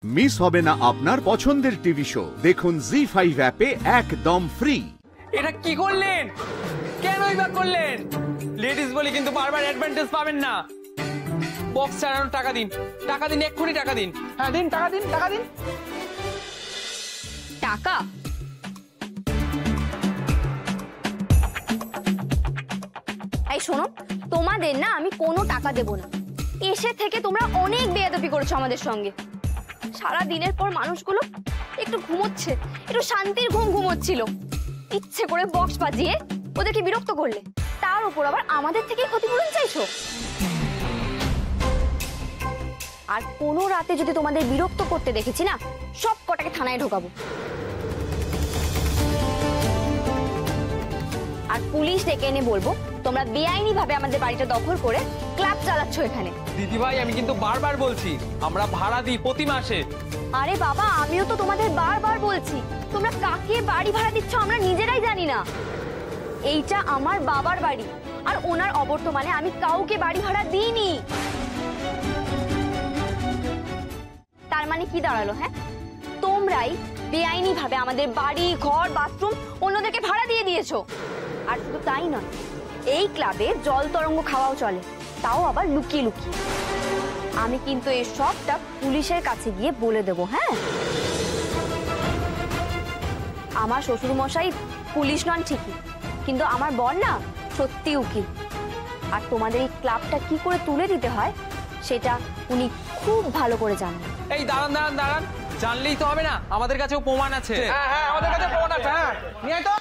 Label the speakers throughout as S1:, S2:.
S1: Miss হবে না আপনার পছন্দের টিভি শো। দেখুন জি5 অ্যাপে একদম ফ্রি।
S2: এটা কি করলেন? কেনই বা করলেন? লেডিস বলে কিন্তু বারবার অ্যাডভান্টেজ পাবেন না। বক্স চালানোর টাকা দিন, টাকা দিন, এক্ষুনি টাকা দিন। হ্যাঁ দিন, টাকা দিন, টাকা দিন।
S3: টাকা? এই শোনো, তোমাদের না আমি কোনো টাকা দেব না। এসে থেকে তোমরা অনেক বেয়াদবি করেছো আমাদের সঙ্গে। সারা দিনের পর মানুষগুলো একটু ঘুমোচ্ছে, একটু শান্তির ঘুম ঘুমোচ্ছিল, ইচ্ছে করে বক্স বাজিয়ে ওদেরকে বিরক্ত করলে। তার উপর আবার আমাদের থেকে ক্ষতিপূরণ চাইছো। আর কোনো রাতে যদি তোমাদের বিরক্ত করতে দেখেছি না, সব কটাকে থানায় ঢোকাবো। আর পুলিশ ডেকে এনে বলবো তোমরা বেআইনি ভাবে আমাদের বাড়িটা দখল করে ক্লাব চালাচ্ছ এখানে।
S2: দিদি ভাই, আমি কিন্তু বারবার বলছি আমরা ভাড়া দিই প্রতি মাসে।
S3: আরে বাবা, আমিও তো তোমাদের বারবার বলছি, তোমরা কাকে বাড়ি ভাড়া দিচ্ছ আমরা নিজেরাই জানি না। এইটা আমার বাবার বাড়ি, আর ওনার অবর্তমানে আমি কাউকে বাড়ি ভাড়া দিইনি। তার মানে কি দাঁড়ালো? হ্যাঁ, তোমরাই বেআইনি ভাবে আমাদের বাড়ি, ঘর, বাথরুম অন্যদেরকে ভাড়া দিয়ে দিয়েছো। আর শুধু তাই নয়, এই ক্লাবে জল তরঙ্গ খাওয়াও চলে, তাও আবার লুকিয়ে লুকিয়ে। আমি কিন্তু এই সবটা পুলিশের কাছে গিয়ে বলে দেবো। হ্যাঁ, আমার শ্বশুর মশাই পুলিশ নন ঠিকই, কিন্তু আমার বর না সত্যি উকিল। আর তোমাদের এই ক্লাবটা কি করে তুলে দিতে হয় সেটা উনি খুব ভালো করে জানেন।
S2: এই দাঁড়ান দাঁড়ান দাঁড়ান, জানলেই তো হবে না, আমাদের কাছেও প্রমাণ আছে। হ্যাঁ হ্যাঁ, আমাদের কাছে প্রমাণ আছে। হ্যাঁ নিয়ে তো।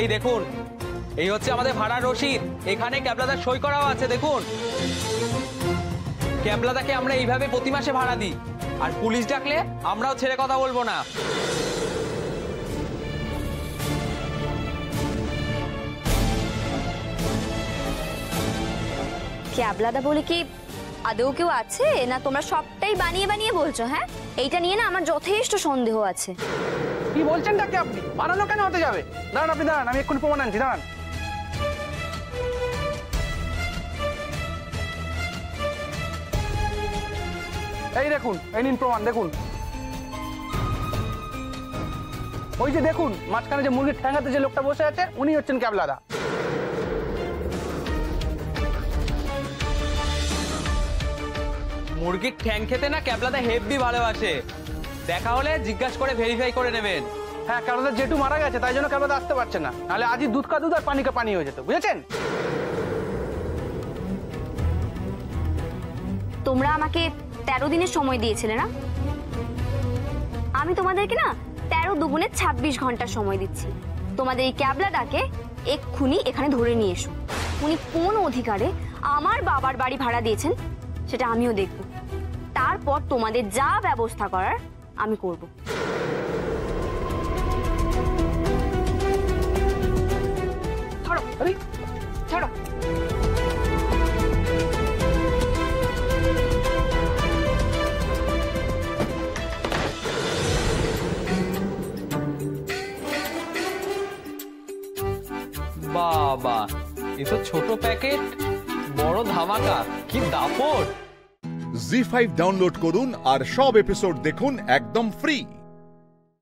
S2: এই দেখুন, এই হচ্ছে আমাদের ভাড়ার রসিদ। এখানে ক্যাবলাদার সই করাও আছে, দেখুন। ক্যাবলাদাকে আমরা এইভাবে প্রতি মাসে ভাড়া দিই, আর পুলিশ ডাকলে আমরাও ছেড়ে কথা বলবো না।
S3: ক্যাবলাদা বলে কি আদৌ কেউ আছে, না তোমরা সবটাই বানিয়ে বানিয়ে বলছো? হ্যাঁ, এইটা নিয়ে না আমার যথেষ্ট সন্দেহ আছে।
S4: কি বলছেন তাকে আপনি? বানানো কেন হতে যাবে? দাঁড়ান, আপনি দাঁড়ান, আমি এক্ষুনি প্রমাণ আনছি, দাঁড়ান। এই দেখুন, এই নিন প্রমাণ, দেখুন। ওই যে দেখুন, মাঝখানে যে মুরগির ঠ্যাঙ্গাতে যে লোকটা বসে আছে, উনি হচ্ছেন ক্যাবলাদা।
S2: মুরগির ঠ্যাং খেতে না ক্যাবলাদা হেভি ভালোবাসে। দেখা হলে জিজ্ঞাসা করে ভেরিফাই করে নেবেন।
S4: হ্যাঁ, ক্যাবলাদা জেঠু মারা গেছে, তাই জন্য ক্যাবলাদা আসতে পারছে না, নাহলে আজই দুধ কা দুধ আর পানি কা পানি হয়ে যেত, বুঝেছেন?
S3: তোমরা আমাকে 13 দিনের সময় দিয়েছিলে না? আমি তোমাদেরকে না 13 দুগুণে 26 ঘন্টার সময় দিচ্ছি। তোমাদের এই ক্যাবলাদাকে এক্ষুনি এখানে ধরে নিয়ে এসো। উনি কোন অধিকারে আমার বাবার বাড়ি ভাড়া দিয়েছেন সেটা আমিও দেখব। তারপর তোমাদের যা ব্যবস্থা করার আমি করব। ছাড়ো, ছাড়ো।
S2: বাবা, এ তো ছোট প্যাকেট, বড় ধামাকা, কি দাপট।
S1: জি5 ডাউনলোড করুন আর সব এপিসোড দেখুন একদম ফ্রি।